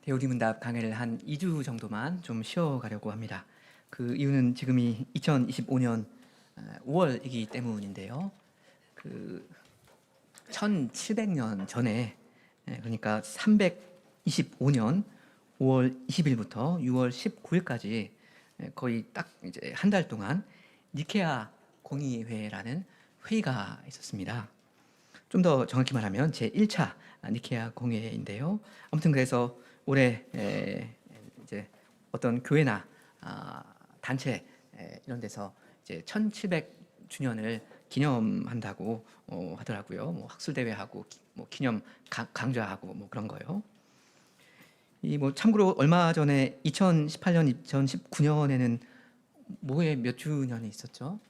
대우리문답 강의를 한 2주 정도만 좀 쉬어가려고 합니다. 그 이유는 지금이 2025년 5월이기 때문인데요. 그 1700년 전에, 그러니까 325년 5월 20일부터 6월 19일까지 거의 딱 이제 한 달 동안 니케아 공의회라는 회의가 있었습니다. 좀 더 정확히 말하면 제1차 니케아 공회인데요. 아무튼 그래서 올해 이제 어떤 교회나 단체 이런 데서 이제 1700주년을 기념한다고 하더라고요. 뭐 학술 대회하고 뭐 기념 강좌하고 뭐 그런 거요. 이 뭐 참고로 얼마 전에 2018년, 2019년에는 뭐의 몇 주년이 있었죠?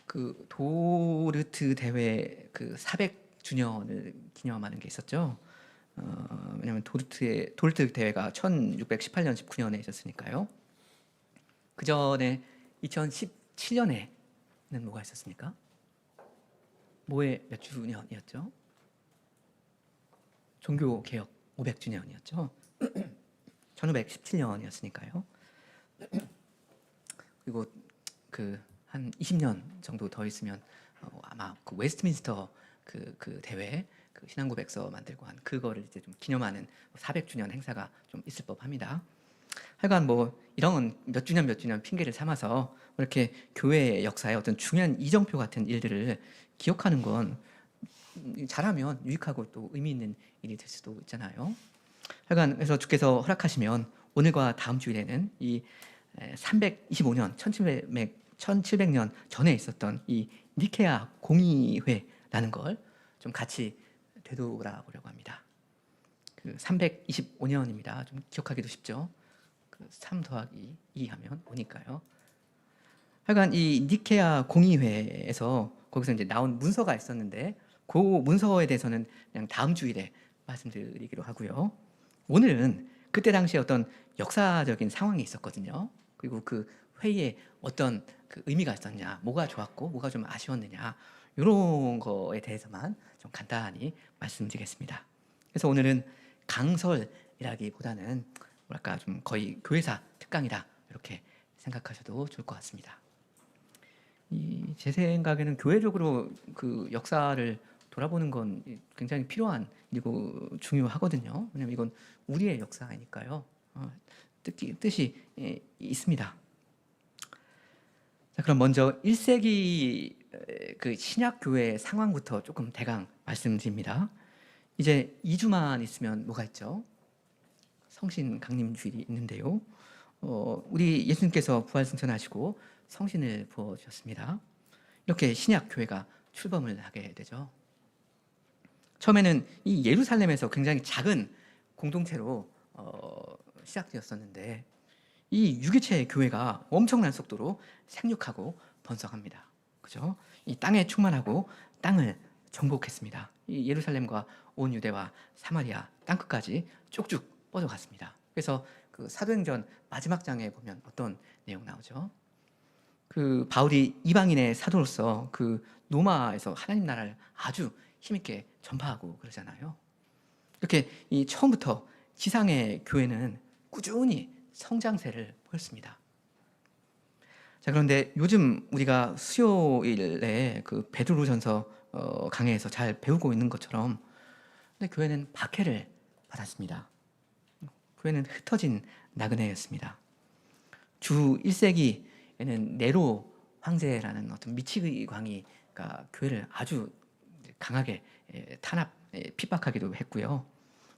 그 도르트 대회 그 400주년을 기념하는 게 있었죠. 왜냐하면 도르트 대회가 1618년, 19년에 있었으니까요. 그 전에 2017년에는 뭐가 있었습니까? 뭐의 몇 주년이었죠? 종교 개혁 500주년이었죠. 1517년이었으니까요. 그리고 그 한 20년 정도 더 있으면 아마 그 웨스트민스터 그 대회 그 신앙고백서 만들고 한 그거를 이제 좀 기념하는 400주년 행사가 좀 있을 법합니다. 하여간 뭐 이런 몇 주년 핑계를 삼아서 이렇게 교회의 역사에 어떤 중요한 이정표 같은 일들을 기억하는 건 잘하면 유익하고 또 의미 있는 일이 될 수도 있잖아요. 하여간 그래서 주께서 허락하시면 오늘과 다음 주일에는 이 325년 1700년 전에 있었던 이 니케아 공의회라는 걸 좀 같이 되돌아보려고 합니다. 그 325년입니다. 좀 기억하기도 쉽죠. 그 3 더하기 2 하면 5니까요. 하여간 이 니케아 공의회에서 거기서 이제 나온 문서가 있었는데 그 문서에 대해서는 그냥 다음 주일에 말씀드리기로 하고요. 오늘은 그때 당시에 어떤 역사적인 상황이 있었거든요. 그리고 그 회의에 어떤 그 의미가 있었냐, 뭐가 좋았고 뭐가 좀 아쉬웠느냐 이런 거에 대해서만 좀 간단히 말씀드리겠습니다. 그래서 오늘은 강설이라기보다는 뭐랄까 좀 거의 교회사 특강이다 이렇게 생각하셔도 좋을 것 같습니다. 제 생각에는 교회적으로 그 역사를 돌아보는 건 굉장히 필요한 일이고 중요하거든요. 왜냐하면 이건 우리의 역사이니까요. 뜻이 있습니다. 자, 그럼 먼저 1세기 그 신약 교회의 상황부터 조금 대강 말씀드립니다. 이제 2주만 있으면 뭐가 있죠? 성신 강림 주일이 있는데요. 우리 예수님께서 부활 승천하시고 성신을 부어 주셨습니다. 이렇게 신약 교회가 출범을 하게 되죠. 처음에는 이 예루살렘에서 굉장히 작은 공동체로 시작되었었는데 이 유기체 교회가 엄청난 속도로 생육하고 번성합니다. 그죠? 이 땅에 충만하고 땅을 정복했습니다. 이 예루살렘과 온 유대와 사마리아 땅끝까지 쭉쭉 뻗어갔습니다. 그래서 그 사도행전 마지막 장에 보면 어떤 내용 나오죠? 그 바울이 이방인의 사도로서 그 로마에서 하나님 나라를 아주 힘있게 전파하고 그러잖아요. 이렇게 이 처음부터 지상의 교회는 꾸준히 성장세를 보였습니다. 자, 그런데 요즘 우리가 수요일에 그 베드로전서 강해에서 잘 배우고 있는 것처럼 근데 교회는 박해를 받았습니다. 교회는 흩어진 나그네였습니다. 주 1세기에는 네로 황제라는 어떤 미치의 광이가 교회를 아주 강하게 탄압, 핍박하기도 했고요.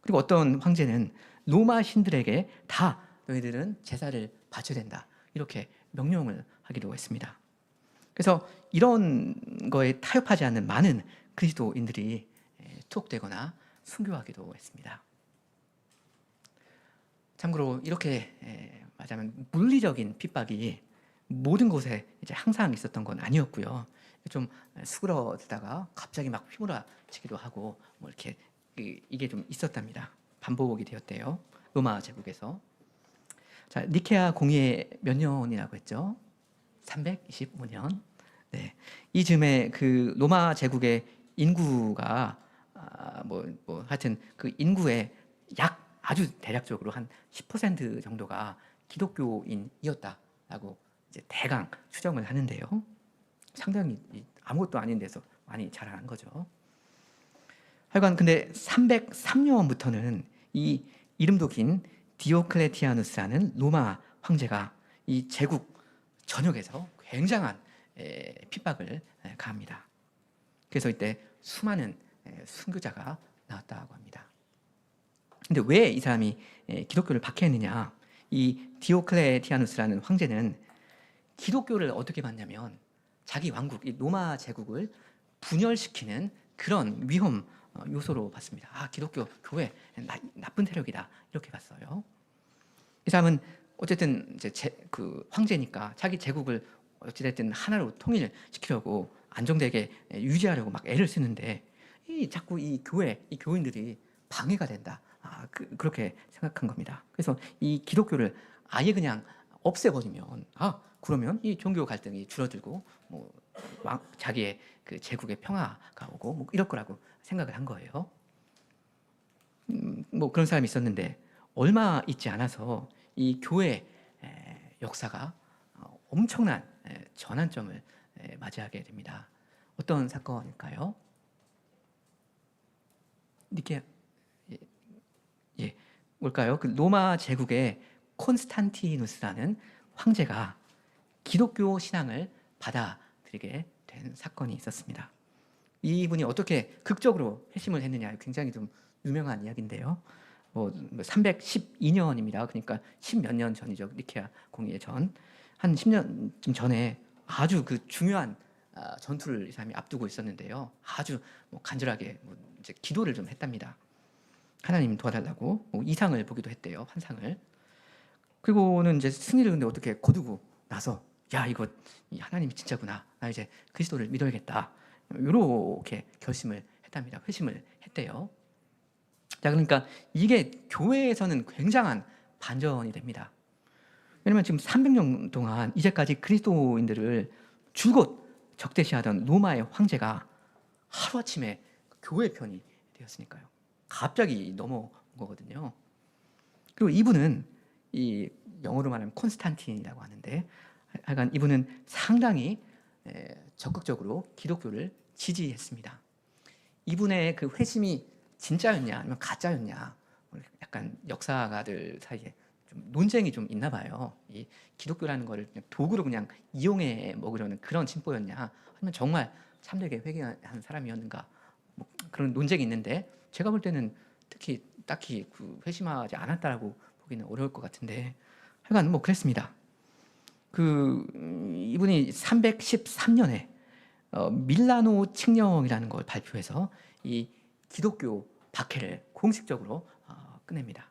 그리고 어떤 황제는 로마 신들에게 다 너희들은 제사를 바쳐야 된다 이렇게 명령을 하기도 했습니다. 그래서 이런 거에 타협하지 않는 많은 그리스도인들이 투옥되거나 순교하기도 했습니다. 참고로 이렇게 말하자면 물리적인 핍박이 모든 곳에 이제 항상 있었던 건 아니었고요. 좀 수그러들다가 갑자기 막 휘몰아치기도 하고 뭐 이렇게 이게 좀 있었답니다. 반복이 되었대요. 로마 제국에서. 자, 니케아 공의회 몇 년이라고 했죠? 325년. 네. 이쯤에 그 로마 제국의 인구가 하여튼 그 인구의 약 아주 대략적으로 한 10% 정도가 기독교인이었다라고 이제 대강 추정을 하는데요. 상당히 아무것도 아닌 데서 많이 자라난 거죠. 하여간 근데 303년부터는 이 이름도 긴 디오클레티아누스라는 로마 황제가 이 제국 전역에서 굉장한 핍박을 가합니다. 그래서 이때 수많은 순교자가 나왔다고 합니다. 근데 왜 이 사람이 기독교를 박해했느냐? 이 디오클레티아누스라는 황제는 기독교를 어떻게 봤냐면 자기 왕국, 이 로마 제국을 분열시키는 그런 위험 요소로 봤습니다. 아, 기독교 교회 나쁜 세력이다 이렇게 봤어요. 이 사람은 어쨌든 이제 그 황제니까 자기 제국을 어찌됐든 하나로 통일시키려고 안정되게 유지하려고 막 애를 쓰는데 자꾸 이 교회, 이 교인들이 방해가 된다. 그렇게 생각한 겁니다. 그래서 이 기독교를 아예 그냥 없애버리면 그러면 이 종교 갈등이 줄어들고 뭐 자기의 그 제국의 평화가 오고 뭐 이럴 거라고 생각을 한 거예요. 뭐 그런 사람이 있었는데 얼마 있지 않아서 이 교회 역사가 엄청난 전환점을 맞이하게 됩니다. 어떤 사건일까요? 이렇게 뭘까요? 그 로마 제국의 콘스탄티누스라는 황제가 기독교 신앙을 받아들이게 된 사건이 있었습니다. 이분이 어떻게 극적으로 회심을 했느냐, 굉장히 좀 유명한 이야기인데요. 312년입니다. 그러니까 10몇 년 전이죠. 니케아 공의회 전. 한 10년쯤 전에 아주 그 중요한 전투를 이 사람이 앞두고 있었는데요. 아주 간절하게 이제 기도를 좀 했답니다. 하나님 도와달라고 이상을 보기도 했대요. 환상을. 그리고는 이제 승리를 근데 어떻게 거두고 나서 이거 하나님이 진짜구나. 나 이제 그리스도를 믿어야겠다. 이렇게 결심을 했답니다. 회심을 했대요. 자, 그러니까 이게 교회에서는 굉장한 반전이 됩니다. 왜냐면 지금 300년 동안 이제까지 그리스도인들을 줄곧 적대시하던 로마의 황제가 하루아침에 교회 편이 되었으니까요. 갑자기 넘어온 거거든요. 그리고 이분은 이 영어로 말하면 콘스탄틴이라고 하는데 하여간 이분은 상당히 적극적으로 기독교를 지지했습니다. 이분의 그 회심이 진짜였냐 아니면 가짜였냐, 약간 역사가들 사이에 좀 논쟁이 좀 있나 봐요. 이 기독교라는 거를 그냥 도구로 그냥 이용해 먹으려는 그런 진보였냐, 아니면 정말 참되게 회개한 사람이었는가, 뭐 그런 논쟁이 있는데 제가 볼 때는 딱히 그 회심하지 않았다라고 보기는 어려울 것 같은데 하여간 뭐 그랬습니다. 이분이 313년에 밀라노 칙령이라는 걸 발표해서 이 기독교 박해를 공식적으로 끝냅니다.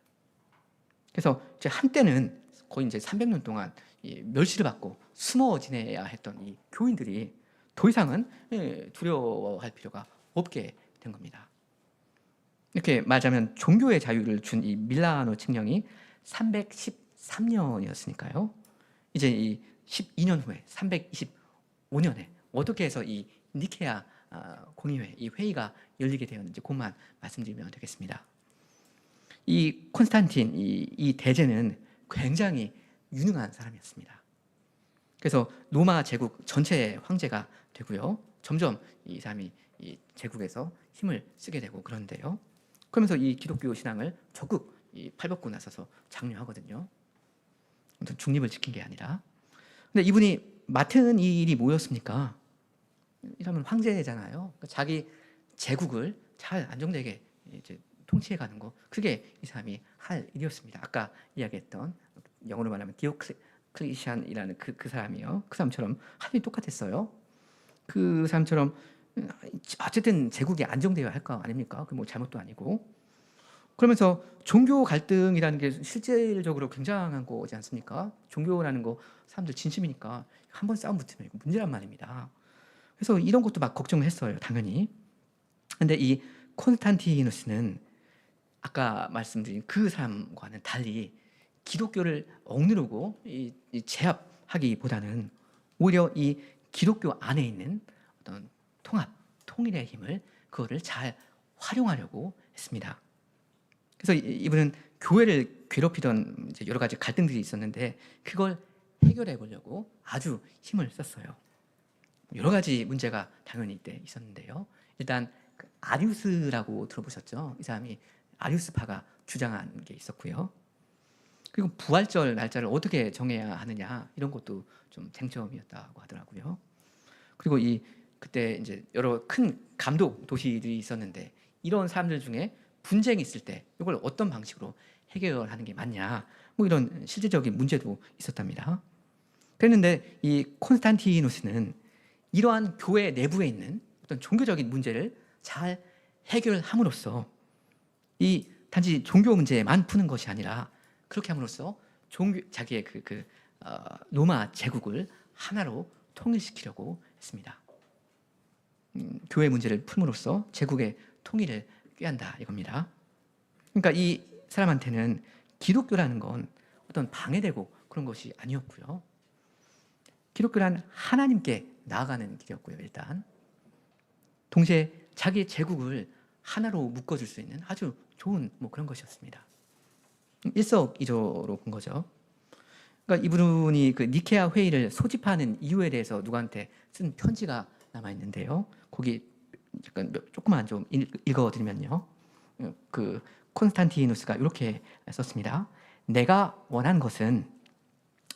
그래서 이제 한때는 거의 이제 300년 동안 멸시를 받고 숨어 지내야 했던 이 교인들이 더 이상은 두려워할 필요가 없게 된 겁니다. 이렇게 말하자면 종교의 자유를 준 이 밀라노 칙령이 313년이었으니까요. 이제 이 12년 후에 325년에 어떻게 해서 이 니케아 공의회, 이 회의가 열리게 되었는지 그것만 말씀드리면 되겠습니다. 이 콘스탄틴, 이 대제는 굉장히 유능한 사람이었습니다. 그래서 로마 제국 전체의 황제가 되고요. 점점 이 사람이 이 제국에서 힘을 쓰게 되고 그런데요. 그러면서 이 기독교 신앙을 적극 팔벗고 나서서 장려하거든요. 중립을 지킨 게 아니라. 근데 이분이 맡은 이 일이 뭐였습니까? 이 사람은 황제잖아요. 그러니까 자기 제국을 잘 안정되게 이제 통치해가는 거, 그게 이 사람이 할 일이었습니다. 아까 이야기했던 영어로 말하면 디오클리시안이라는 그 사람이요. 그 사람처럼 할 일이 똑같았어요. 그 사람처럼 어쨌든 제국이 안정되어야 할 거 아닙니까? 그 뭐 잘못도 아니고. 그러면서 종교 갈등이라는 게 실질적으로 굉장한 거지 않습니까? 종교라는 거 사람들 진심이니까 한 번 싸움 붙으면 이거 문제란 말입니다. 그래서 이런 것도 막 걱정을 했어요, 당연히. 근데 이 콘스탄티누스는 아까 말씀드린 그 사람과는 달리 기독교를 억누르고 제압하기보다는 오히려 이 기독교 안에 있는 어떤 통합, 통일의 힘을 그거를 잘 활용하려고 했습니다. 그래서 이분은 교회를 괴롭히던 이제 여러 가지 갈등들이 있었는데 그걸 해결해 보려고 아주 힘을 썼어요. 여러 가지 문제가 당연히 이때 있었는데요. 일단 그 아리우스라고 들어보셨죠? 이 사람이 아리우스파가 주장한 게 있었고요. 그리고 부활절 날짜를 어떻게 정해야 하느냐 이런 것도 좀 쟁점이었다고 하더라고요. 그리고 그때 이제 여러 큰 감독 도시들이 있었는데 이런 사람들 중에 분쟁이 있을 때 이걸 어떤 방식으로 해결하는 게 맞냐 뭐 이런 실질적인 문제도 있었답니다. 그랬는데 이 콘스탄티누스는 이러한 교회 내부에 있는 어떤 종교적인 문제를 잘 해결함으로써 이 단지 종교 문제만 푸는 것이 아니라 그렇게 함으로써 자기의 로마 제국을 하나로 통일시키려고 했습니다. 교회 문제를 풀므로써 제국의 통일을 꾀한다 이겁니다. 그러니까 이 사람한테는 기독교라는 건 어떤 방해되고 그런 것이 아니었고요. 기독교란 하나님께 나아가는 길이었고요. 일단 동시에 자기의 제국을 하나로 묶어줄 수 있는 아주 좋은 뭐 그런 것이었습니다. 일석이조로 본 거죠. 그러니까 이분이 그 니케아 회의를 소집하는 이유에 대해서 누구한테 쓴 편지가 남아 있는데요. 거기 약간 조금만 좀 읽어드리면요. 그 콘스탄티누스가 이렇게 썼습니다. 내가 원한 것은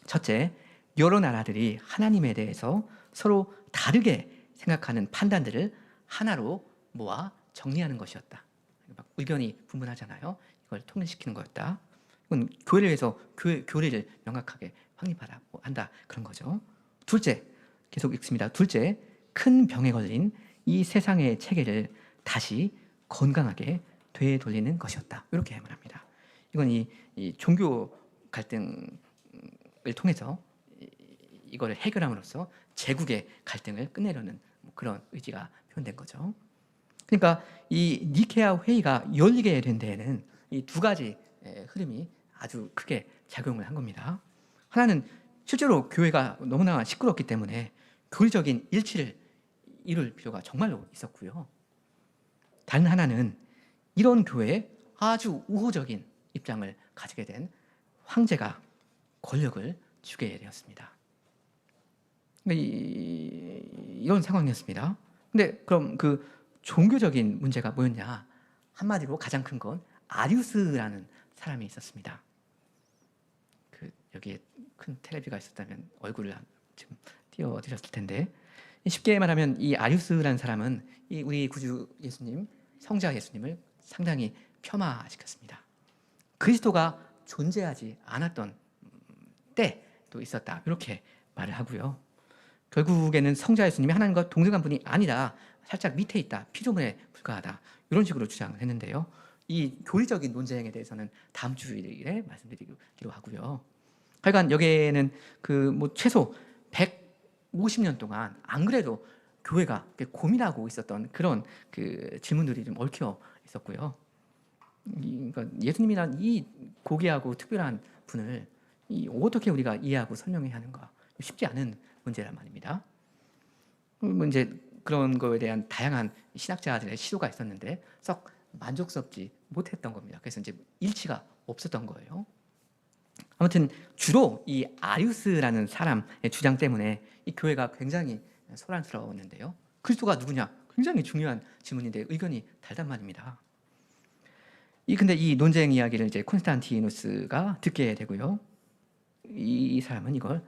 첫째, 여러 나라들이 하나님에 대해서 서로 다르게 생각하는 판단들을 하나로 모아 정리하는 것이었다. 막 의견이 분분하잖아요. 이걸 통일시키는 거였다. 이건 교회를 위해서 교리를 명확하게 확립하라고 한다 그런 거죠. 둘째, 계속 읽습니다. 둘째, 큰 병에 걸린 이 세상의 체계를 다시 건강하게 되돌리는 것이었다. 이렇게 말합니다. 이건 이 종교 갈등을 통해서 이걸 해결함으로써 제국의 갈등을 끝내려는 그런 의지가 표현된 거죠. 그러니까 이 니케아 회의가 열리게 된 데에는 이 두 가지 흐름이 아주 크게 작용을 한 겁니다. 하나는 실제로 교회가 너무나 시끄럽기 때문에 교리적인 일치를 이룰 필요가 정말로 있었고요. 다른 하나는 이런 교회에 아주 우호적인 입장을 가지게 된 황제가 권력을 주게 되었습니다. 이런 상황이었습니다. 근데 그럼 그 종교적인 문제가 뭐였냐? 한마디로 가장 큰 건 아리우스라는 사람이 있었습니다. 여기에 큰 텔레비가 있었다면 얼굴을 지금 띄워드렸을 텐데, 쉽게 말하면 이 아리우스라는 사람은 우리 구주 예수님, 성자 예수님을 상당히 폄하시켰습니다. 그리스도가 존재하지 않았던 때도 있었다 이렇게 말을 하고요. 결국에는 성자 예수님이 하나님과 동등한 분이 아니다, 살짝 밑에 있다, 피조물에 불과하다 이런 식으로 주장을 했는데요. 이 교리적인 논쟁에 대해서는 다음 주일에 말씀드리기로 하고요. 하여간 여기에는 뭐 최소 150년 동안 안 그래도 교회가 고민하고 있었던 그런 질문들이 좀 얽혀 있었고요. 그러니까 예수님이란 이 고귀하고 특별한 분을 어떻게 우리가 이해하고 설명해야 하는가, 쉽지 않은 문제란 말입니다. 이제 그런 거에 대한 다양한 신학자들의 시도가 있었는데 썩 만족스럽지 못했던 겁니다. 그래서 이제 일치가 없었던 거예요. 아무튼 주로 이 아리우스라는 사람의 주장 때문에 이 교회가 굉장히 소란스러웠는데요. 그리스도가 누구냐? 굉장히 중요한 질문인데 의견이 달단 말입니다. 근데 이 논쟁 이야기를 이제 콘스탄티누스가 듣게 되고요. 이 사람은 이걸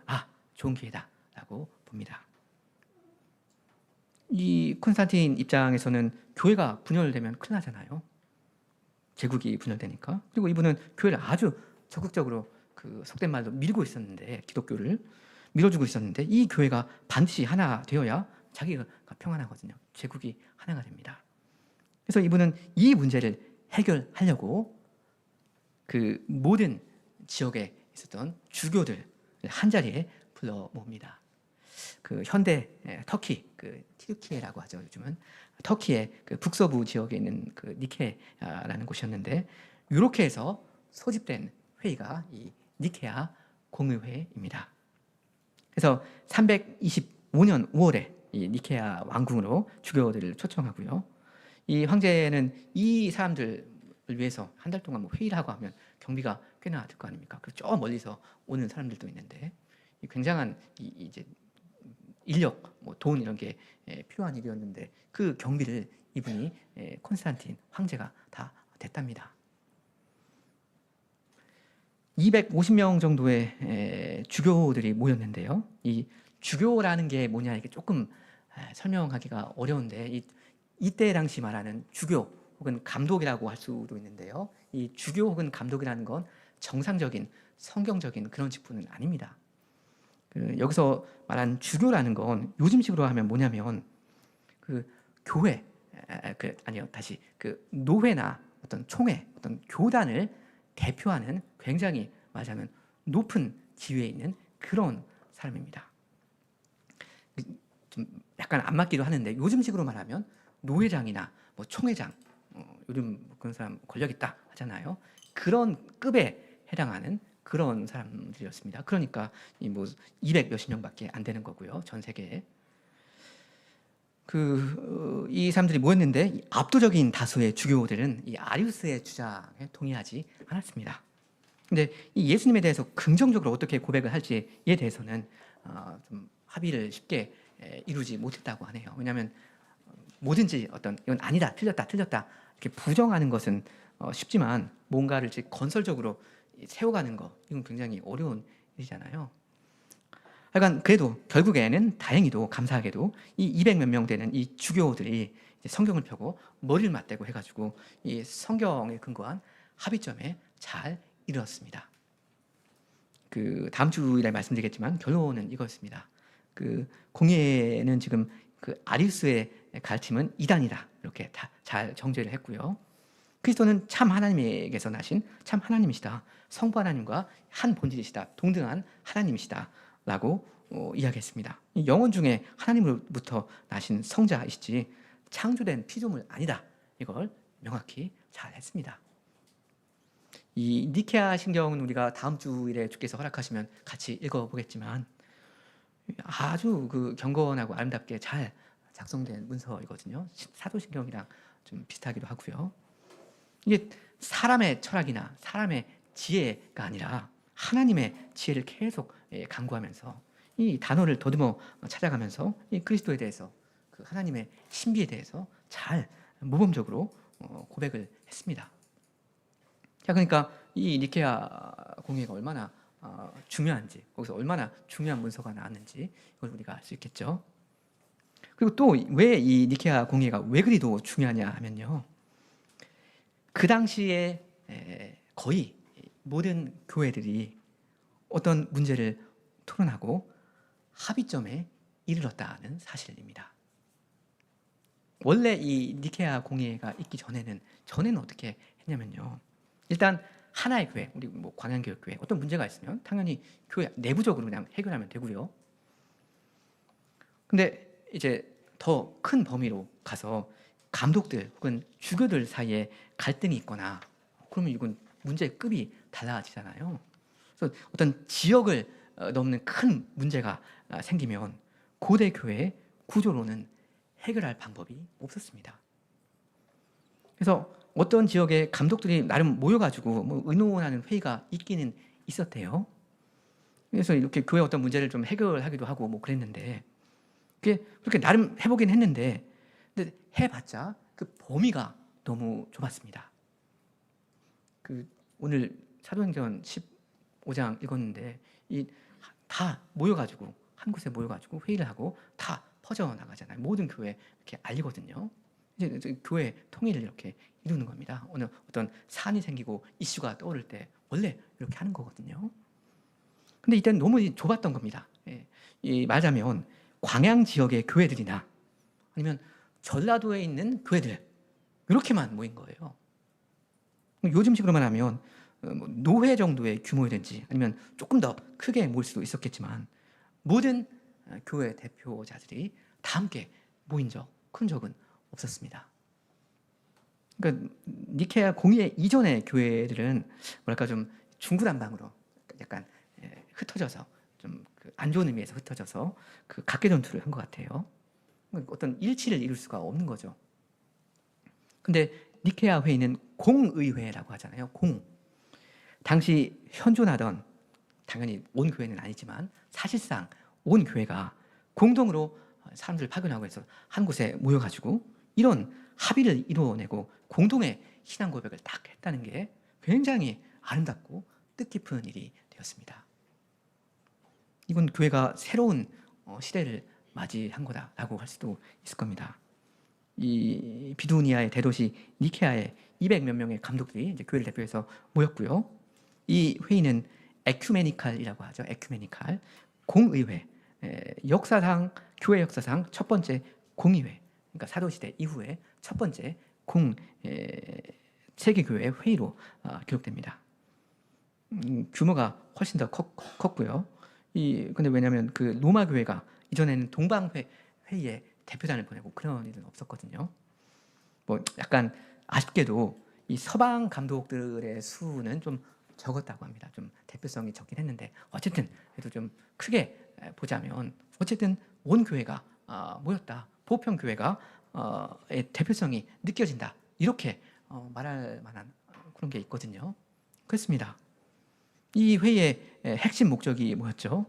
좋은 기회다라고 봅니다. 이 콘스탄틴 입장에서는 교회가 분열되면 큰일 나잖아요. 제국이 분열되니까. 그리고 이분은 교회를 아주 적극적으로 속된 말로 밀고 있었는데, 기독교를 밀어주고 있었는데, 이 교회가 반드시 하나 되어야 자기가 평안하거든요. 제국이 하나가 됩니다. 그래서 이분은 이 문제를 해결하려고 모든 지역에 있었던 주교들 한 자리에 불러 모읍니다. 현대 터키, 티르키예라고 하죠. 요즘은 터키의 북서부 지역에 있는 니케아라는 곳이었는데, 이렇게 해서 소집된 회의가 이 니케아 공의회입니다. 그래서 325년 5월에 이 니케아 왕궁으로 주교들을 초청하고요. 이 황제는 이 사람들을 위해서 한 달 동안 뭐 회의를 하고 하면 경비가 꽤나 들 거 아닙니까? 그리고 저 멀리서 오는 사람들도 있는데 이 굉장한 이제 인력, 뭐 돈 이런 게 필요한 일이었는데 그 경비를 이분이 콘스탄틴 황제가 다 됐답니다. 250명 정도의 주교들이 모였는데요. 이 주교라는 게 뭐냐 이게 조금 설명하기가 어려운데 이때 당시 말하는 주교 혹은 감독이라고 할 수도 있는데요. 이 주교 혹은 감독이라는 건 정상적인 성경적인 그런 직분은 아닙니다. 여기서 말한 주교라는 건 요즘식으로 하면 뭐냐면 그 교회 아니요 다시 그 노회나 어떤 총회 어떤 교단을 대표하는 굉장히 말하자면 높은 지위에 있는 그런 사람입니다. 좀 약간 안 맞기도 하는데 요즘식으로 말하면 노회장이나 뭐 총회장 요즘 그런 사람 권력 있다 하잖아요. 그런 급에 해당하는 그런 사람들이었습니다. 그러니까 뭐 200 몇십 명밖에 안 되는 거고요. 전 세계에. 이 사람들이 모였는데 압도적인 다수의 주교들은 이 아리우스의 주장에 동의하지 않았습니다. 근데 이 예수님에 대해서 긍정적으로 어떻게 고백을 할지에 대해서는 좀 합의를 쉽게 이루지 못했다고 하네요. 왜냐하면 뭐든지 어떤 이건 아니다, 틀렸다 이렇게 부정하는 것은 쉽지만 뭔가를 건설적으로 세워가는 거 이건 굉장히 어려운 일이잖아요. 하여간 그래도 결국에는 다행히도 감사하게도 이 200 몇 명 되는 이 주교들이 성경을 펴고 머리를 맞대고 해가지고 이 성경에 근거한 합의점에 잘 이르렀습니다. 다음 주일에 말씀드리겠지만 결론은 이거였습니다. 공예는 지금 아리우스의 가르침은 이단이다 이렇게 다 잘 정죄를 했고요. 그리스도는 참 하나님에게서 나신 참 하나님이시다. 성부 하나님과 한 본질이시다. 동등한 하나님이시다. 라고 이야기했습니다. 영혼 중에 하나님으로부터 나신 성자이시지 창조된 피조물 아니다. 이걸 명확히 잘 했습니다. 이 니케아 신경은 우리가 다음 주일에 주께서 허락하시면 같이 읽어보겠지만 아주 경건하고 아름답게 잘 작성된 문서이거든요. 사도신경이랑 좀 비슷하기도 하고요. 이게 사람의 철학이나 사람의 지혜가 아니라 하나님의 지혜를 계속 강구하면서 이 단어를 더듬어 찾아가면서 이 그리스도에 대해서 하나님의 신비에 대해서 잘 모범적으로 고백을 했습니다. 자, 그러니까 이 니케아 공예가 얼마나 중요한지, 거기서 얼마나 중요한 문서가 나왔는지 이걸 우리가 알 수 있겠죠. 그리고 또 왜 이 니케아 공예가 왜 그리도 중요하냐 하면요. 그 당시에 거의 모든 교회들이 어떤 문제를 토론하고 합의점에 이르렀다는 사실입니다. 원래 이 니케아 공예가 있기 전에는 어떻게 했냐면요. 일단 하나의 교회, 우리 뭐 광양교회 어떤 문제가 있으면 당연히 교회 내부적으로 그냥 해결하면 되고요. 근데 이제 더 큰 범위로 가서 감독들 혹은 주교들 사이에 갈등이 있거나 그러면 이건 문제의 급이 달라지잖아요. 그래서 어떤 지역을 넘는 큰 문제가 생기면 고대 교회의 구조로는 해결할 방법이 없었습니다. 그래서 어떤 지역의 감독들이 나름 모여가지고 뭐 의논하는 회의가 있기는 있었대요. 그래서 이렇게 교회 어떤 문제를 좀 해결하기도 하고 뭐 그랬는데 그렇게 나름 해보긴 했는데 근데 해봤자 범위가 너무 좁았습니다. 오늘 사도행전 15장 읽었는데 다 모여가지고 한 곳에 모여가지고 회의를 하고 다 퍼져나가잖아요. 모든 교회 이렇게 알리거든요. 이제 교회 통일을 이렇게 이루는 겁니다. 어떤 사안이 생기고 이슈가 떠오를 때 원래 이렇게 하는 거거든요. 근데 이때는 너무 좁았던 겁니다. 말하자면 광양 지역의 교회들이나 아니면 전라도에 있는 교회들 이렇게만 모인 거예요. 요즘식으로만 하면 노회 정도의 규모이든지 아니면 조금 더 크게 모일 수도 있었겠지만 모든 교회 대표자들이 다 함께 모인 큰 적은 없었습니다. 그러니까 니케아 공예 이전의 교회들은 뭐랄까 좀 중구난방으로 약간 흩어져서 좀 안 좋은 의미에서 흩어져서 각계 전투를 한 것 같아요. 어떤 일치를 이룰 수가 없는 거죠. 근데 니케아 회의는 공의회라고 하잖아요. 공. 당시 현존하던, 당연히 온 교회는 아니지만 사실상 온 교회가 공동으로 사람들을 파견하고 해서 한 곳에 모여가지고 이런 합의를 이루어내고 공동의 신앙 고백을 딱 했다는 게 굉장히 아름답고 뜻깊은 일이 되었습니다. 이건 교회가 새로운 시대를 맞이한 거다라고 할 수도 있을 겁니다. 이 비두니아의 대도시 니케아에 200몇 명의 감독들이 이제 교회를 대표해서 모였고요. 이 회의는 에큐메니칼이라고 하죠. 에큐메니칼 공의회. 역사상 교회 역사상 첫 번째 공의회. 그러니까 사도시대 이후에 첫 번째 세계 교회 회의로 기록됩니다. 규모가 훨씬 더 컸고요. 근데 왜냐하면 그 로마 교회가 이전에는 동방회 회의에 대표단을 보내고 그런 일은 없었거든요. 뭐 약간 아쉽게도 이 서방 감독들의 수는 좀 적었다고 합니다. 좀 대표성이 적긴 했는데 어쨌든 그래도 좀 크게 보자면 어쨌든 온 교회가 모였다. 보편 교회가 대표성이 느껴진다. 이렇게 말할 만한 그런 게 있거든요. 그렇습니다. 이 회의의 핵심 목적이 뭐였죠?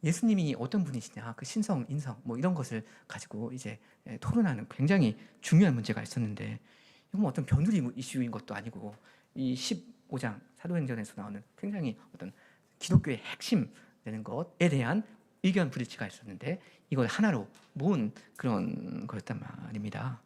예수님이 어떤 분이시냐, 그 신성, 인성, 뭐 이런 것을 가지고 이제 토론하는 굉장히 중요한 문제가 있었는데, 이건 뭐 어떤 변두리 이슈인 것도 아니고, 이 15장 사도행전에서 나오는 굉장히 어떤 기독교의 핵심 되는 것에 대한 의견 불일치가 있었는데, 이걸 하나로 모은 그런 거였단 말입니다.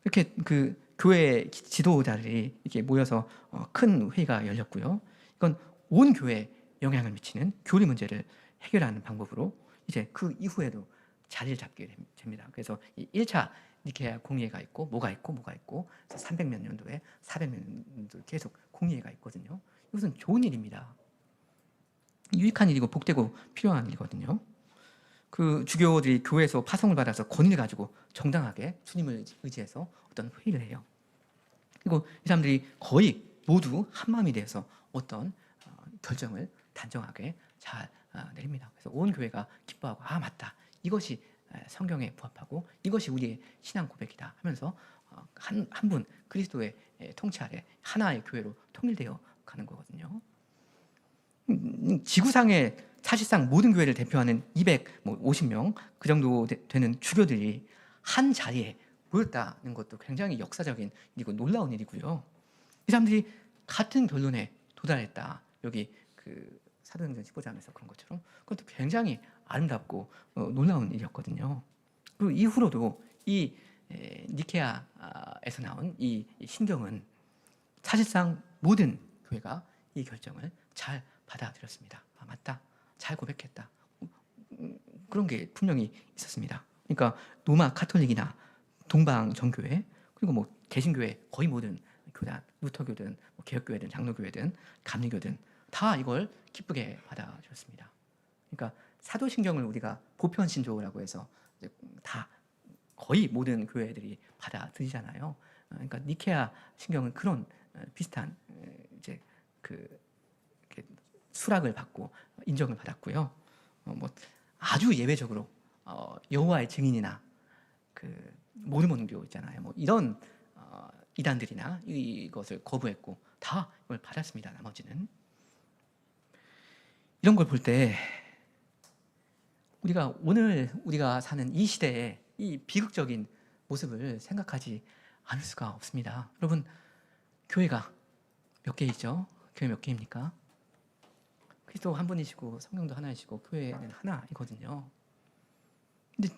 이렇게 그 교회 지도자들이 이렇게 모여서 큰 회의가 열렸고요. 이건 온 교회에 영향을 미치는 교리 문제를 해결하는 방법으로 이제 그 이후에도 자리를 잡게 됩니다. 그래서 이 1차 니케아 공의회가 있고 뭐가 있고 300몇 년도에 400몇 년도 계속 공의회가 있거든요. 이것은 좋은 일입니다. 유익한 일이고 복되고 필요한 일이거든요. 그 주교들이 교회에서 파송을 받아서 권위를 가지고 정당하게 주님을 의지해서 어떤 회의를 해요. 그리고 이 사람들이 거의 모두 한마음이 돼서 어떤 결정을 단정하게 잘 내립니다. 그래서 온 교회가 기뻐하고 맞다. 이것이 성경에 부합하고 이것이 우리의 신앙 고백이다 하면서 한 분 그리스도의 통치 아래 하나의 교회로 통일되어 가는 거거든요. 지구상의 사실상 모든 교회를 대표하는 250명 그 정도 되는 주교들이 한 자리에 모였다는 것도 굉장히 역사적인 일이고 놀라운 일이고요. 이 사람들이 같은 결론에 도달했다. 여기 그 사도행전 15장에서 그런 것처럼 그것도 굉장히 아름답고 놀라운 일이었거든요. 그리고 이후로도 이 니케아에서 나온 이 신경은 사실상 모든 교회가 이 결정을 잘 받아들였습니다. 맞다. 잘 고백했다. 그런 게 분명히 있었습니다. 그러니까 로마 카톨릭이나 동방 정교회 그리고 뭐 개신교회 거의 모든 교단, 루터교든 뭐 개혁교회든 장로교회든 감리교든 다 이걸 기쁘게 받아들였습니다. 그러니까 사도신경을 우리가 보편신조라고 해서 다 거의 모든 교회들이 받아들이잖아요. 그러니까 니케아 신경은 그런 비슷한 이제 그 수락을 받고 인정을 받았고요. 뭐 아주 예외적으로 여호와의 증인이나 그 모르몬교 있잖아요. 뭐 이런 이단들이나 이것을 거부했고 다 이걸 받았습니다. 나머지는 이런 걸 볼 때 우리가 오늘 우리가 사는 이 시대의 이 비극적인 모습을 생각하지 않을 수가 없습니다. 여러분 교회가 몇 개이죠? 교회 몇 개입니까? 그리스도 한 분이시고 성령도 하나이시고 교회는 하나이거든요. 근데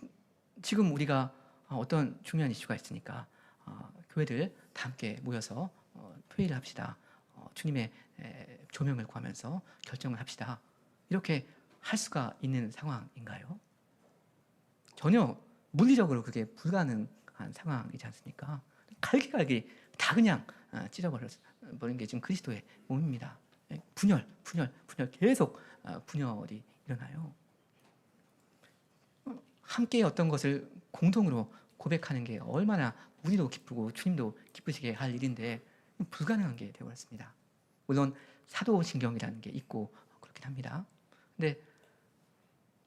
지금 우리가 어떤 중요한 이슈가 있으니까 교회들 다 함께 모여서 회의를 합시다. 주님의 조명을 구하면서 결정을 합시다. 이렇게 할 수가 있는 상황인가요? 전혀 물리적으로 그게 불가능한 상황이지 않습니까? 갈기갈기 다 그냥 찢어버린 게 지금 그리스도의 몸입니다. 분열 계속 분열이 일어나요. 함께 어떤 것을 공동으로 고백하는 게 얼마나 우리도 기쁘고 주님도 기쁘시게 할 일인데 불가능한 게 되어버렸습니다. 물론 사도신경이라는 게 있고 그렇긴 합니다. 근데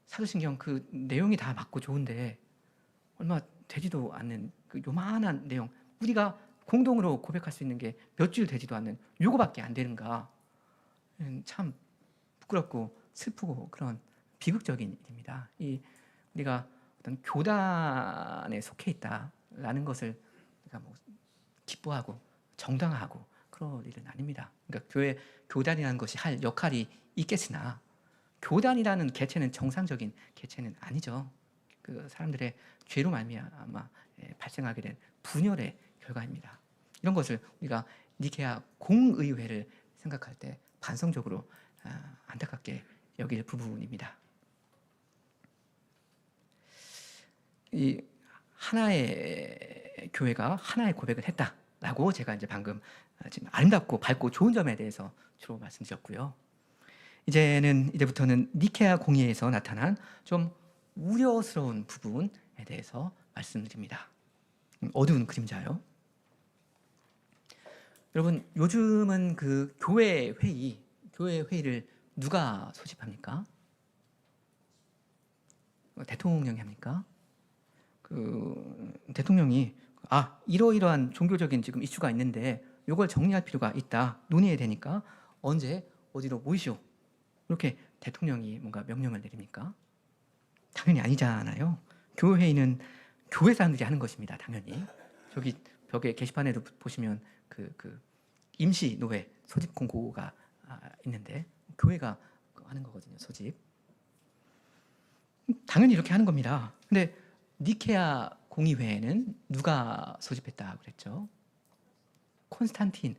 사도신경 그 내용이 다 맞고 좋은데 얼마 되지도 않는 그 요만한 내용 우리가 공동으로 고백할 수 있는 게 몇 줄 되지도 않는 요거밖에 안 되는가. 참 부끄럽고 슬프고 그런 비극적인 일입니다. 우리가 어떤 교단에 속해 있다라는 것을 우리가 뭐 기뻐하고 정당화하고 그럴 일은 아닙니다. 그러니까 교단이라는 것이 할 역할이 있겠으나 교단이라는 개체는 정상적인 개체는 아니죠. 그 사람들의 죄로 말미암아 발생하게 된 분열의 결과입니다. 이런 것을 우리가 니케아 공의회를 생각할 때 반성적으로 안타깝게 여길 부분입니다. 이 하나의 교회가 하나의 고백을 했다라고 제가 이제 방금 지금 아름답고 밝고 좋은 점에 대해서 주로 말씀드렸고요. 이제부터는 니케아 공의회에서 나타난 좀 우려스러운 부분에 대해서 말씀드립니다. 어두운 그림자요. 여러분, 요즘은 그 교회 회의를 누가 소집합니까? 대통령이 합니까? 그 대통령이 이러이러한 종교적인 지금 이슈가 있는데 이걸 정리할 필요가 있다. 논의해야 되니까 언제 어디로 모이시오. 이렇게 대통령이 뭔가 명령을 내립니까? 당연히 아니잖아요. 교회회의는 교회 사람들이 하는 것입니다. 당연히. 저기 벽에 게시판에도 보시면 그 임시 노회 소집 공고가 있는데 교회가 하는 거거든요. 소집. 당연히 이렇게 하는 겁니다. 근데 니케아 공의회에는 누가 소집했다 그랬죠? 콘스탄틴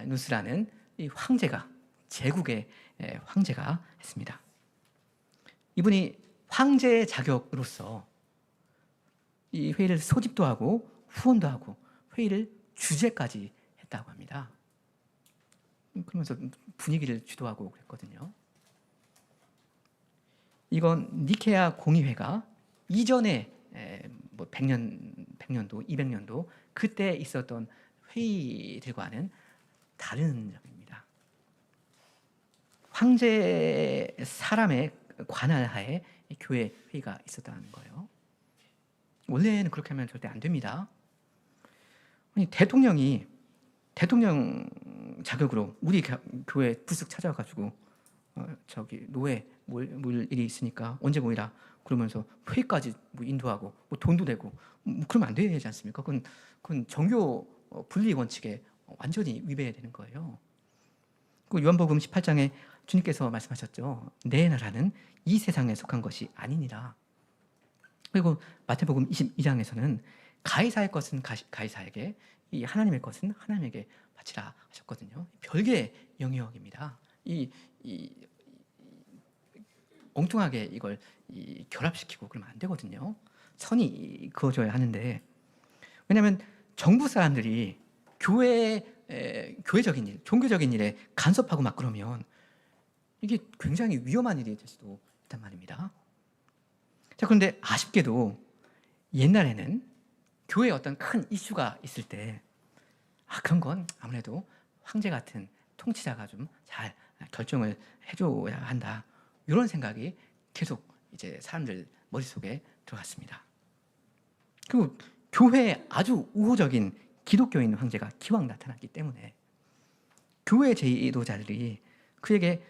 누스라는 이 황제가, 제국의 황제가 했습니다. 이분이 황제의 자격으로서 이 회의를 소집도 하고 후원도 하고 회의를 주재까지 했다고 합니다. 그러면서 분위기를 주도하고 그랬거든요. 이건 니케아 공의회가 이전에 뭐 100년도, 200년도 그때 있었던 회의들과는 다른 점입니다. 황제 사람의 관할하에 교회 회의가 있었다는 거예요. 원래는 그렇게 하면 절대 안 됩니다. 아니, 대통령 자격으로 우리 교회 불쑥 찾아가지고 저기 노회 모일 일이 있으니까 언제 모이라 그러면서 회의까지 뭐 인도하고 뭐 돈도 내고 그러면 안 되지 않습니까? 그건 정교 분리 원칙에 완전히 위배되는 거예요. 그 요한복음 18장에 주님께서 말씀하셨죠. 내 나라는 이 세상에 속한 것이 아니니라. 그리고 마태복음 22장에서는 가이사의 것은 가이사에게, 이 하나님의 것은 하나님에게 바치라 하셨거든요. 별개의 영역입니다. 이 엉뚱하게 이걸 결합시키고 그러면 안 되거든요. 선이 그어져야 하는데, 왜냐하면 정부 사람들이 교회적인 일, 종교적인 일에 간섭하고 막 그러면 이게 굉장히 위험한 일이 될 수도 있단 말입니다. 자, 그런데 아쉽게도 옛날에는 교회에 어떤 큰 이슈가 있을 때 그런 건 아무래도 황제 같은 통치자가 좀 잘 결정을 해줘야 한다. 이런 생각이 계속 이제 사람들 머릿속에 들어갔습니다. 그리고 교회에 아주 우호적인 기독교인 황제가 기왕 나타났기 때문에 교회 제도자들이 그에게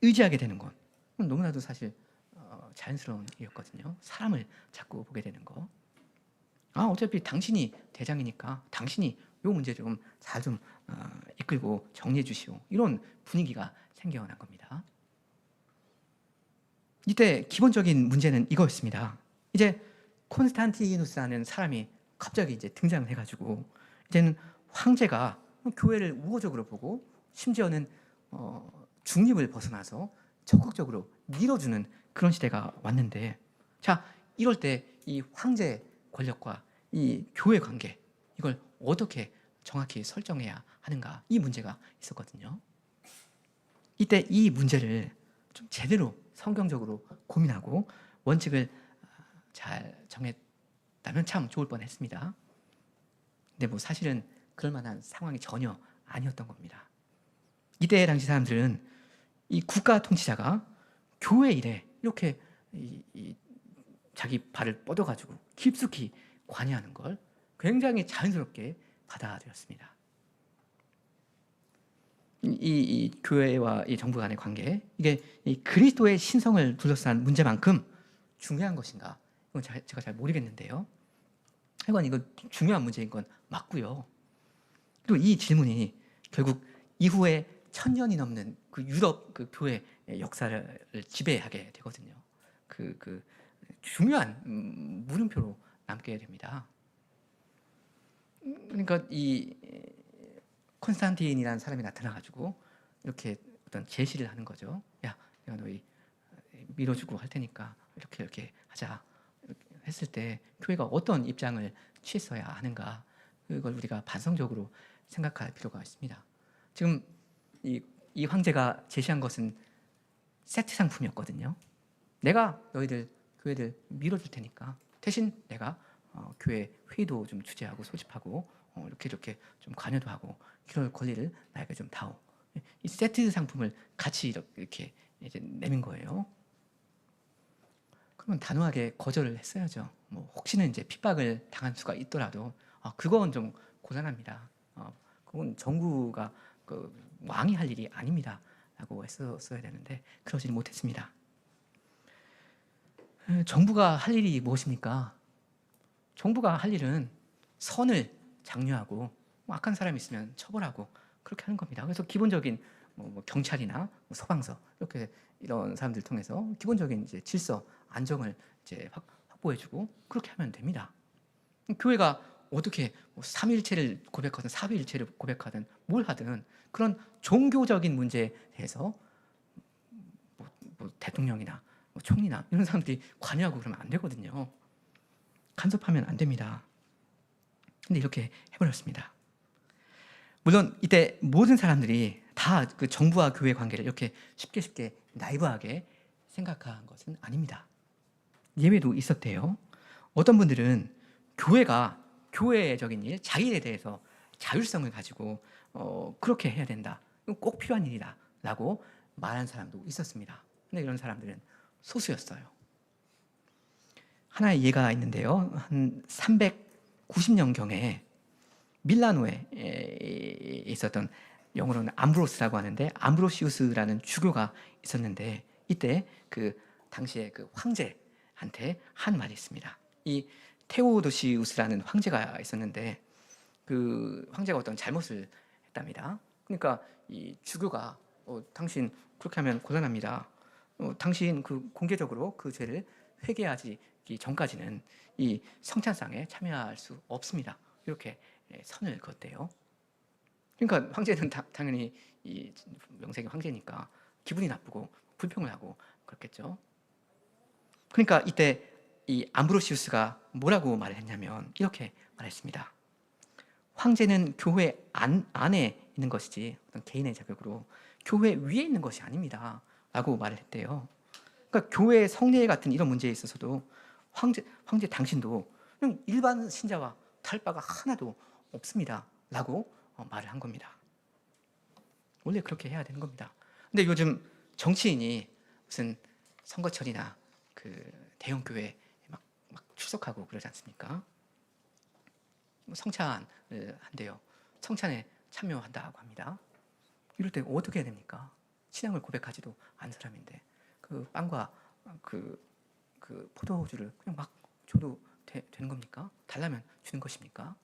의지하게 되는 건 너무나도 사실 자연스러운 일이었거든요. 사람을 자꾸 보게 되는 거. 어차피 당신이 대장이니까 당신이 이 문제 좀 잘 좀 이끌고 정리해 주시오. 이런 분위기가 생겨난 겁니다. 이때 기본적인 문제는 이거였습니다. 이제 콘스탄티누스라는 사람이 갑자기 이제 등장을 해가지고 이제는 황제가 교회를 우호적으로 보고 심지어는 중립을 벗어나서 적극적으로 밀어주는 그런 시대가 왔는데, 자, 이럴 때 이 황제 권력과 이 교회 관계, 이걸 어떻게 정확히 설정해야 하는가, 이 문제가 있었거든요. 이때 이 문제를 좀 제대로 성경적으로 고민하고 원칙을 잘 정했다면 참 좋을 뻔했습니다. 근데 뭐 사실은 그럴 만한 상황이 전혀 아니었던 겁니다. 이때 당시 사람들은 이 국가 통치자가 교회 일에 이렇게 자기 발을 뻗어가지고 깊숙이 관여하는 걸 굉장히 자연스럽게 받아들였습니다. 이 교회와 이 정부 간의 관계, 이게 이 그리스도의 신성을 둘러싼 문제만큼 중요한 것인가? 이건 제가 잘 모르겠는데요. 하여간 이거 중요한 문제인 건 맞고요. 그리고 이 질문이 결국 이후에 1000년이 넘는 그 유럽 그 교회 역사를 지배하게 되거든요. 그 중요한 물음표로 남게 됩니다. 그러니까 이 콘스탄틴이라는 사람이 나타나가지고 이렇게 어떤 제시를 하는 거죠. 야, 내가 너희 밀어주고 할 테니까 이렇게 하자. 이렇게 했을 때 교회가 어떤 입장을 취했어야 하는가, 그걸 우리가 반성적으로 생각할 필요가 있습니다. 지금 이 황제가 제시한 것은 세트 상품이었거든요. 내가 너희들 교회들 밀어줄 테니까 대신 내가 교회 회의도 좀 주재하고 소집하고 이렇게 좀 관여도 하고 그럴 권리를 나에게 좀 다오. 이 세트 상품을 같이 이렇게 이제 내민 거예요. 그러면 단호하게 거절을 했어야죠. 뭐 혹시는 이제 핍박을 당한 수가 있더라도 그건 좀 곤란합니다. 그건 정부가 그 왕이 할 일이 아닙니다라고 했었어야 되는데 그러지 못했습니다. 정부가 할 일이 무엇입니까? 정부가 할 일은 선을 장려하고 악한 사람이 있으면 처벌하고 그렇게 하는 겁니다. 그래서 기본적인 뭐 경찰이나 소방서 이렇게 이런 사람들 통해서 기본적인 이제 질서, 안정을 이제 확보해주고 그렇게 하면 됩니다. 교회가 어떻게 뭐 삼위일체를 고백하든 사위일체를 고백하든 뭘 하든 그런 종교적인 문제에 대해서 뭐 대통령이나 뭐 총리나 이런 사람들이 관여하고 그러면 안 되거든요. 간섭하면 안 됩니다. 근데 이렇게 해버렸습니다. 물론 이때 모든 사람들이 다 그 정부와 교회 관계를 이렇게 쉽게 나이브하게 생각한 것은 아닙니다. 예외도 있었대요. 어떤 분들은 교회가 교회적인 일, 자율에 대해서 자율성을 가지고 그렇게 해야 된다. 이건 꼭 필요한 일이다 라고 말한 사람도 있었습니다. 근데 이런 사람들은 소수였어요. 하나의 예가 있는데요. 한 390년경에 밀라노에 있었던, 영어로는 암브로스라고 하는데 암브로시우스라는 주교가 있었는데 이때 그 당시에 그 황제한테 한 말이 있습니다. 이 테오도시우스라는 황제가 있었는데 그 황제가 어떤 잘못을 했답니다. 그러니까 이 주교가 당신 그렇게 하면 곤란합니다. 당신 그 공개적으로 그 죄를 회개하지 전까지는 이 성찬상에 참여할 수 없습니다. 이렇게 선을 그었대요. 그러니까 황제는 당연히 이 명색이 황제니까 기분이 나쁘고 불평을 하고 그렇겠죠. 그러니까 이때 이 암브로시우스가 뭐라고 말을 했냐면 이렇게 말했습니다. 황제는 교회 안에 있는 것이지 어떤 개인의 자격으로 교회 위에 있는 것이 아닙니다 라고 말을 했대요. 그러니까 교회 성례 같은 이런 문제에 있어서도 황제 당신도 그냥 일반 신자와 다를 바가 하나도 없습니다 라고 말을 한 겁니다. 원래 그렇게 해야 되는 겁니다. 근데 요즘 정치인이 무슨 선거철이나 그 대형 교회 막 출석하고 그러지 않습니까? 성찬을 한대요. 성찬에 참여한다고 합니다. 이럴 때 어떻게 해야 됩니까? 신앙을 고백하지도 않은 사람인데 그 빵과 그 포도주를 그냥 막 줘도 되는 겁니까? 달라면 주는 것입니까?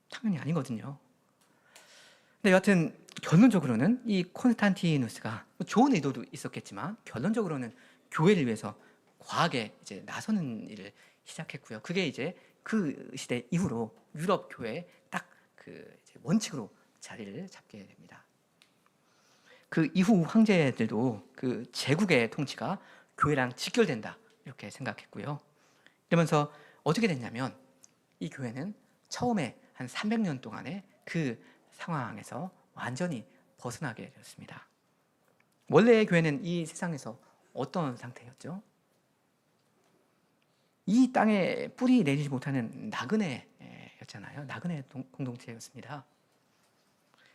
당연히 아니거든요. 근데 여하튼 결론적으로는 이 콘스탄티누스가 좋은 의도도 있었겠지만 결론적으로는 교회를 위해서 과하게 이제 나서는 일을 시작했고요. 그게 이제 그 시대 이후로 유럽 교회의 딱 그 원칙으로 자리를 잡게 됩니다. 그 이후 황제들도 그 제국의 통치가 교회랑 직결된다 이렇게 생각했고요. 이러면서 어떻게 됐냐면 이 교회는 처음에 한 300년 동안의 그 상황에서 완전히 벗어나게 되었습니다. 원래의 교회는 이 세상에서 어떤 상태였죠? 이 땅에 뿌리 내리지 못하는 나그네였잖아요. 나그네 공동체였습니다.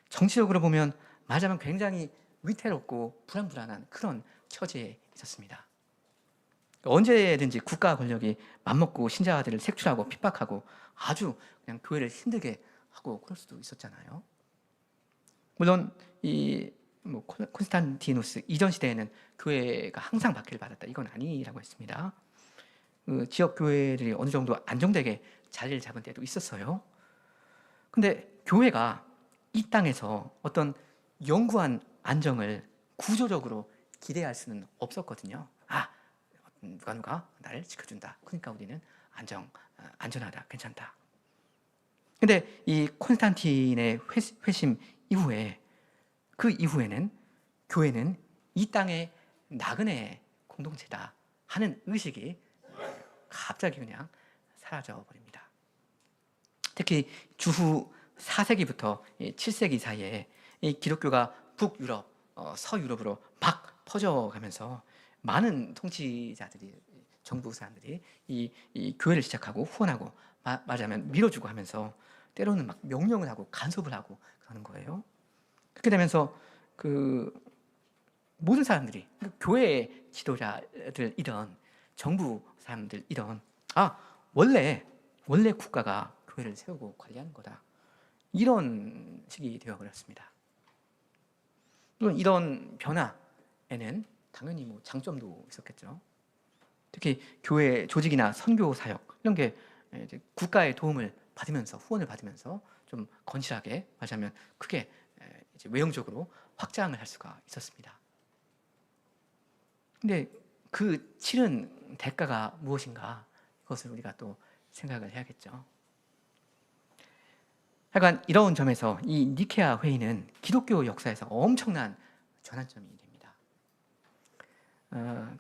정치적으로 보면 말하자면 굉장히 위태롭고 불안불안한 그런 처지에 있었습니다. 언제든지 국가 권력이 맘먹고 신자들을 색출하고 핍박하고 아주 그냥 교회를 힘들게 하고 그럴 수도 있었잖아요. 물론 이 뭐 콘스탄티누스 이전 시대에는 교회가 항상 박해를 받았다 이건 아니라고 했습니다. 그 지역 교회들이 어느 정도 안정되게 자리를 잡은 때도 있었어요. 근데 교회가 이 땅에서 어떤 영구한 안정을 구조적으로 기대할 수는 없었거든요. 누가 나를 지켜준다. 그러니까 우리는 안전하다, 괜찮다. 근데 이 콘스탄틴의 회심 이후에 그 이후에는 교회는 이 땅의 나그네 공동체다 하는 의식이 갑자기 그냥 사라져 버립니다. 특히 주후 4세기부터 7세기 사이에 이 기독교가 북유럽, 서유럽으로 막 퍼져가면서 많은 통치자들이 정부 사람들이 이 교회를 시작하고 후원하고 말하자면 밀어주고 하면서 때로는 막 명령을 하고 간섭을 하고 그러는 거예요. 그렇게 되면서 그 모든 사람들이 교회 지도자들이던 정부 사람들이던 원래 국가가 교회를 세우고 관리하는 거다 이런 식이 되어버렸습니다. 물론 이런 변화에는 당연히 뭐 장점도 있었겠죠. 특히 교회 조직이나 선교 사역 이런 게 이제 국가의 도움을 받으면서 후원을 받으면서 좀 건실하게 말하자면 크게 이제 외형적으로 확장을 할 수가 있었습니다. 근데 그 치른 대가가 무엇인가 그것을 우리가 또 생각을 해야겠죠. 하여간 이런 점에서 이 니케아 회의는 기독교 역사에서 엄청난 전환점이 됩니다.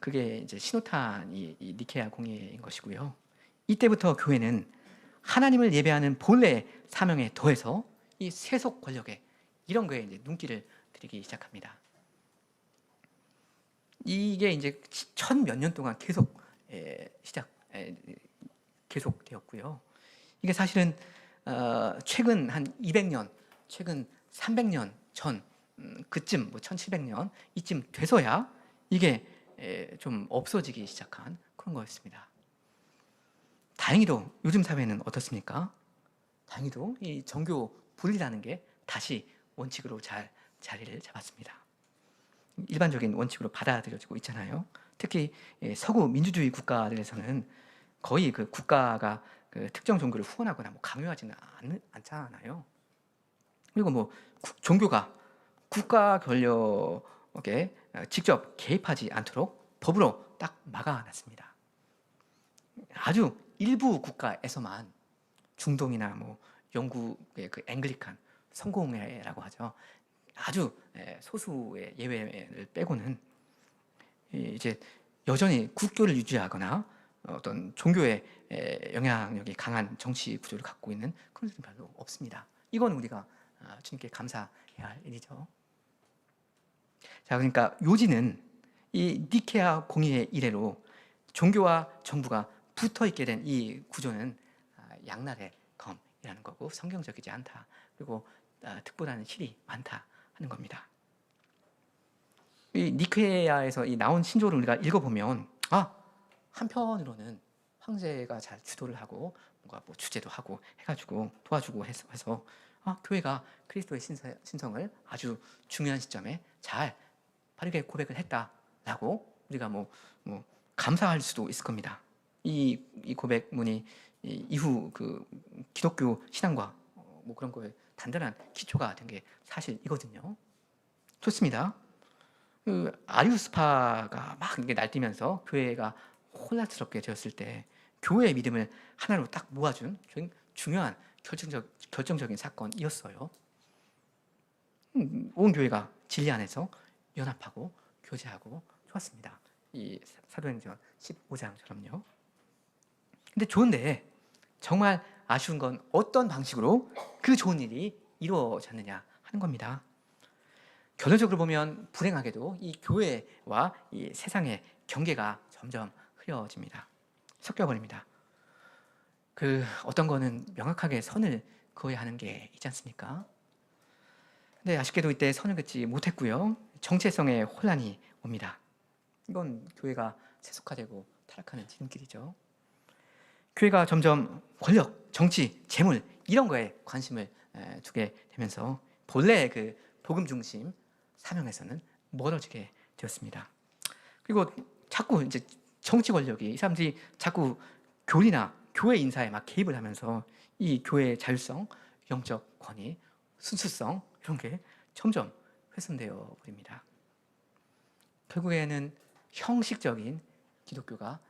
그게 이제 신호탄 이 니케아 공예인 것이고요. 이때부터 교회는 하나님을 예배하는 본래 사명에 더해서 이 세속 권력에 이런 거에 이제 눈길을 들이기 시작합니다. 이게 이제 천 몇 년 동안 계속 계속되었고요. 이게 사실은 최근 한 200년, 최근 300년 전 그쯤 뭐 1700년 이쯤 돼서야 이게 좀 없어지기 시작한 그런 거였습니다. 다행히도 요즘 사회는 어떻습니까? 다행히도 이 정교 분리라는 게 다시 원칙으로 잘 자리를 잡았습니다. 일반적인 원칙으로 받아들여지고 있잖아요. 특히 서구 민주주의 국가들에서는 거의 그 국가가 그 특정 종교를 후원하거나 뭐 강요하지는 않잖아요. 그리고 뭐 종교가 국가 권력에 직접 개입하지 않도록 법으로 딱 막아놨습니다. 아주 일부 국가에서만 중동이나 뭐 영국의 그 앵글리칸 성공회라고 하죠. 아주 소수의 예외를 빼고는 이제 여전히 국교를 유지하거나 어떤 종교의 영향력이 강한 정치 구조를 갖고 있는 그런 데는 별로 없습니다. 이건 우리가 주님께 감사해야 할 일이죠. 자, 그러니까 요지는 이 니케아 공의의 이래로 종교와 정부가 붙어 있게 된 이 구조는 양날의 검이라는 거고 성경적이지 않다. 그리고 득보다는 실이 많다 하는 겁니다. 이 니케아에서 나온 신조를 우리가 읽어보면 한편으로는 황제가 잘 주도를 하고 뭔가 뭐 주제도 하고 해가지고 도와주고 해서 교회가 그리스도의 신성을 아주 중요한 시점에 잘 바르게 고백을 했다라고 우리가 뭐 감사할 수도 있을 겁니다. 이 고백문이 이후 그 기독교 신앙과 뭐 그런 거에 단단한 기초가 된 게 사실이거든요. 좋습니다. 그 아리우스파가 막 이게 날뛰면서 교회가 혼란스럽게 되었을 때 교회의 믿음을 하나로 딱 모아준 중요한 결정적인 사건이었어요. 온 교회가 진리 안에서 연합하고 교제하고 좋았습니다. 이 사도행전 15장처럼요. 근데 좋은데 정말 아쉬운 건 어떤 방식으로 그 좋은 일이 이루어졌느냐 하는 겁니다. 결론적으로 보면 불행하게도 이 교회와 이 세상의 경계가 점점 흐려집니다. 섞여버립니다. 그 어떤 거는 명확하게 선을 그어야 하는 게 있지 않습니까? 근데 아쉽게도 이때 선을 긋지 못했고요. 정체성의 혼란이 옵니다. 이건 교회가 세속화되고 타락하는 지름길이죠. 교회가 점점 권력, 정치, 재물 이런 거에 관심을 두게 되면서 본래 그 복음 중심 사명에서는 멀어지게 되었습니다. 그리고 자꾸 이제 정치 권력이 이 사람들이 자꾸 교리나 교회 인사에 막 개입을 하면서 이 교회의 자율성, 영적 권위, 순수성 이런 게 점점 훼손되어 버립니다. 결국에는 형식적인 기독교가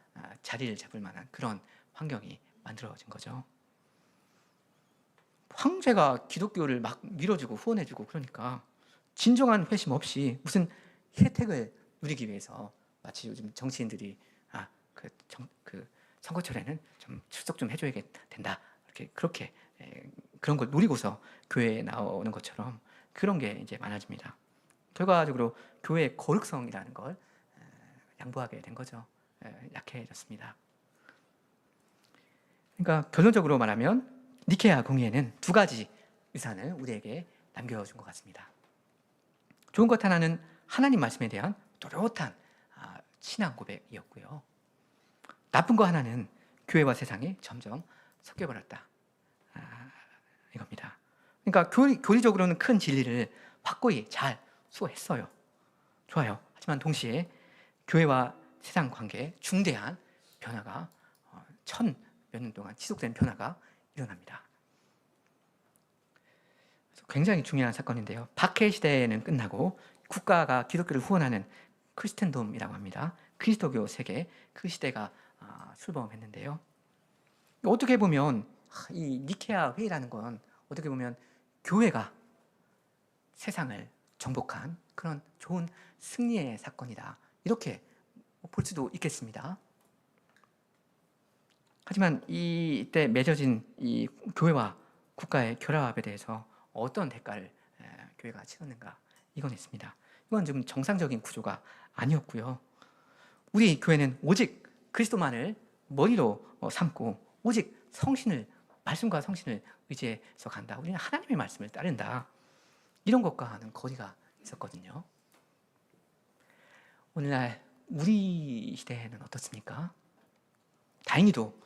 자리를 잡을 만한 그런 환경이 만들어진 거죠. 황제가 기독교를 막 밀어주고 후원해주고 그러니까 진정한 회심 없이 무슨 혜택을 누리기 위해서 마치 요즘 정치인들이 그 선거철에는 좀 출석 좀 해줘야 된다 이렇게 그렇게 그런 걸 노리고서 교회에 나오는 것처럼 그런 게 이제 많아집니다. 결과적으로 교회의 거룩성이라는 걸 양보하게 된 거죠. 약해졌습니다. 그러니까 결론적으로 말하면 니케아 공의회는 두 가지 유산을 우리에게 남겨준 것 같습니다. 좋은 것 하나는 하나님 말씀에 대한 또렷한 신앙 고백이었고요. 나쁜 거 하나는 교회와 세상이 점점 섞여버렸다. 이겁니다. 그러니까 교리적으로는 큰 진리를 확고히 잘 수호했어요. 좋아요. 하지만 동시에 교회와 세상 관계에 중대한 변화가 1000몇 년 동안 지속된 변화가 일어납니다. 굉장히 중요한 사건인데요. 박해 시대는 끝나고 국가가 기독교를 후원하는 크리스텐돔이라고 합니다. 그리스도교 세계 그 시대가 출범했는데요. 어떻게 보면 이 니케아 회의라는 건 어떻게 보면 교회가 세상을 정복한 그런 좋은 승리의 사건이다. 이렇게 볼 수도 있겠습니다. 하지만 이때 맺어진 이 교회와 국가의 결합에 대해서 어떤 대가를 교회가 치렀는가 이건 있습니다. 이건 좀 정상적인 구조가 아니었고요. 우리 교회는 오직 그리스도만을 머리로 삼고 오직 성신을 말씀과 성신을 의지해서 간다. 우리는 하나님의 말씀을 따른다. 이런 것과는 거리가 있었거든요. 오늘날 우리 시대에는 어떻습니까? 다행히도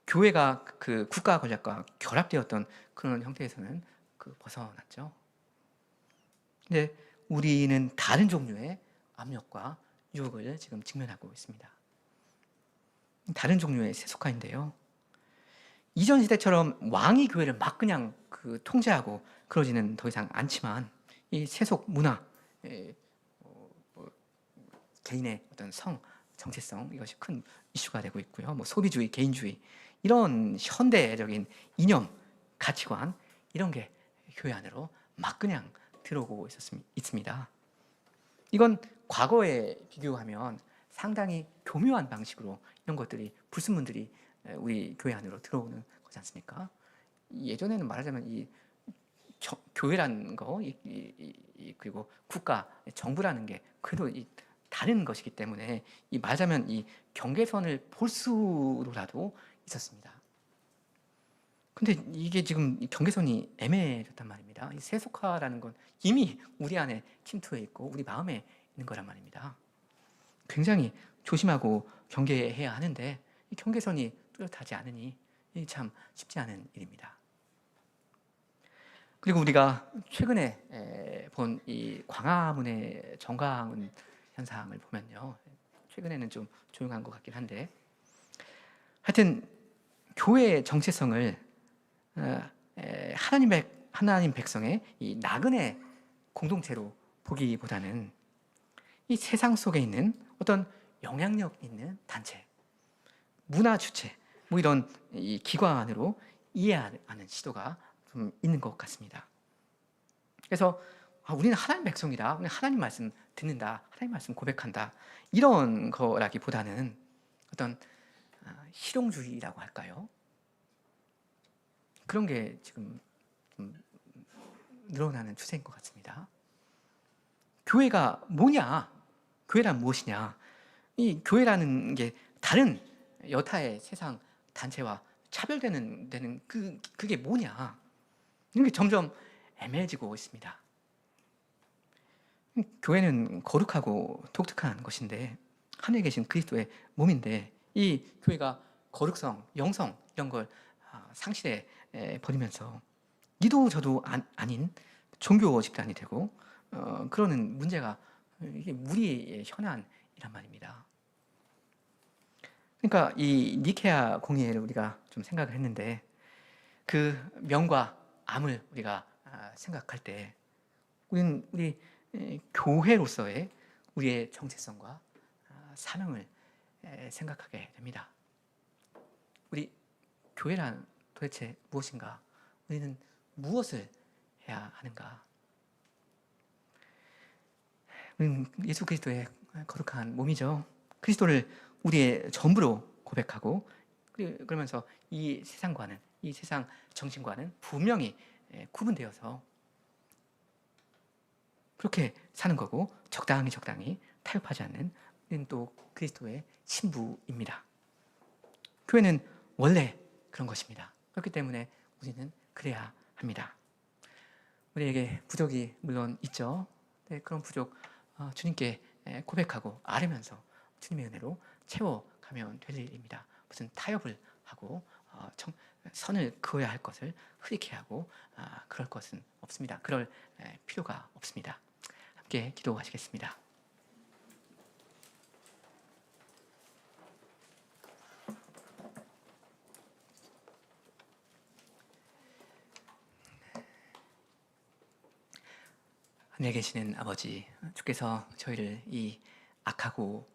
교회가 그 국가 권력과 결합되었던 그런 형태에서는 벗어났죠. 근데 우리는 다른 종류의 압력과 유혹을 지금 직면하고 있습니다. 다른 종류의 세속화인데요. 이전 시대처럼 왕이 교회를 막 그냥 통제하고 그러지는 더 이상 않지만 이 세속 문화, 개인의 어떤 정체성 이것이 큰 이슈가 되고 있고요. 소비주의, 개인주의 이런 현대적인 이념, 가치관 이런 게 교회 안으로 막 그냥 들어오고 있습니다. 이건 과거에 비교하면 상당히 교묘한 방식으로 이런 것들이 불순물들이 우리 교회 안으로 들어오는 거지 않습니까? 예전에는 말하자면 이 교회라는 거 그리고 국가, 정부라는 게 그래도 다른 것이기 때문에 말하자면 이 경계선을 볼 수로라도 있었습니다. 근데 이게 지금 경계선이 애매해졌단 말입니다. 이 세속화라는 건 이미 우리 안에 침투해 있고 우리 마음에 있는 거란 말입니다. 굉장히 조심하고 경계해야 하는데 이 경계선이 뚜렷하지 않으니 참 쉽지 않은 일입니다. 그리고 우리가 최근에 본 이 광화문의 정광훈 현상을 보면요. 최근에는 좀 조용한 것 같긴 한데 하여튼 교회의 정체성을 하나님 백성의 이 나그네 공동체로 보기보다는 이 세상 속에 있는 어떤 영향력 있는 단체, 문화 주체, 이런 이 기관으로 이해하는 시도가 좀 있는 것 같습니다. 그래서 우리는 하나님 백성이다, 우리는 하나님 말씀 듣는다, 하나님 말씀 고백한다 이런 거라기보다는 어떤 실용주의라고 할까요? 그런 게 지금 좀 늘어나는 추세인 것 같습니다. 교회가 뭐냐? 교회란 무엇이냐? 이 교회라는 게 다른 여타의 세상 단체와 차별되는 그게 뭐냐? 이런 게 점점 애매해지고 있습니다. 교회는 거룩하고 독특한 것인데 하늘에 계신 그리스도의 몸인데 이 교회가 거룩성, 영성 이런 걸 상실해 버리면서 니도 저도 아닌 종교 집단이 되고 그러는 문제가 이게 무리의 현안이란 말입니다. 그러니까 이 니케아 공의회를 우리가 좀 생각을 했는데 그 명과 암을 우리가 생각할 때 우리 교회로서의 우리의 정체성과 사명을 생각하게 됩니다. 우리 교회란 도대체 무엇인가? 우리는 무엇을 해야 하는가? 우리는 예수 그리스도의 거룩한 몸이죠. 그리스도를 우리의 전부로 고백하고 그러면서 이 세상과는 이 세상 정신과는 분명히 구분되어서 그렇게 사는 거고 적당히 타협하지 않는 우리는 또 그리스도의 신부입니다. 교회는 원래 그런 것입니다. 그렇기 때문에 우리는 그래야 합니다. 우리에게 부족이 물론 있죠. 네, 그런 부족 주님께 고백하고 아뢰면서 주님의 은혜로 채워가면 될 일입니다. 무슨 타협을 하고 선을 그어야 할 것을 흐리게 하고 그럴 것은 없습니다. 그럴 필요가 없습니다. 함께 기도하시겠습니다. 하늘에 계시는 아버지, 주께서 저희를 이 악하고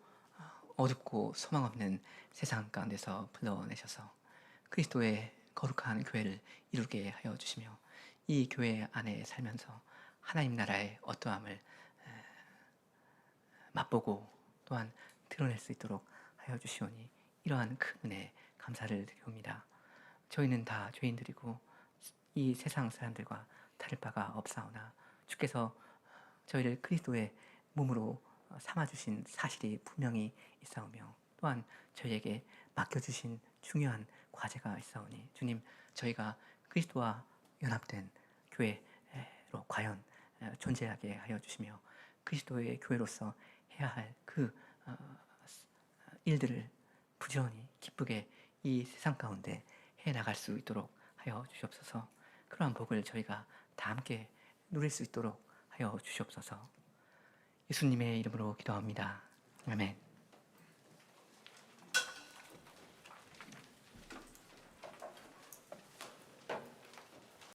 어둡고 소망 없는 세상 가운데서 불러내셔서 그리스도의 거룩한 교회를 이루게 하여 주시며 이 교회 안에 살면서 하나님 나라의 어떠함을 맛보고 또한 드러낼 수 있도록 하여 주시오니 이러한 큰 은혜 감사를 드리옵니다. 저희는 다 죄인들이고 이 세상 사람들과 다를 바가 없사오나 주께서 저희를 그리스도의 몸으로 삼아주신 사실이 분명히 있사오며 또한 저희에게 맡겨주신 중요한 과제가 있사오니 주님 저희가 그리스도와 연합된 교회로 과연 존재하게 하여 주시며 그리스도의 교회로서 해야 할 그 일들을 부지런히 기쁘게 이 세상 가운데 해나갈 수 있도록 하여 주시옵소서. 그러한 복을 저희가 다 함께 누릴 수 있도록 하여 주시옵소서. 예수님의 이름으로 기도합니다. 아멘.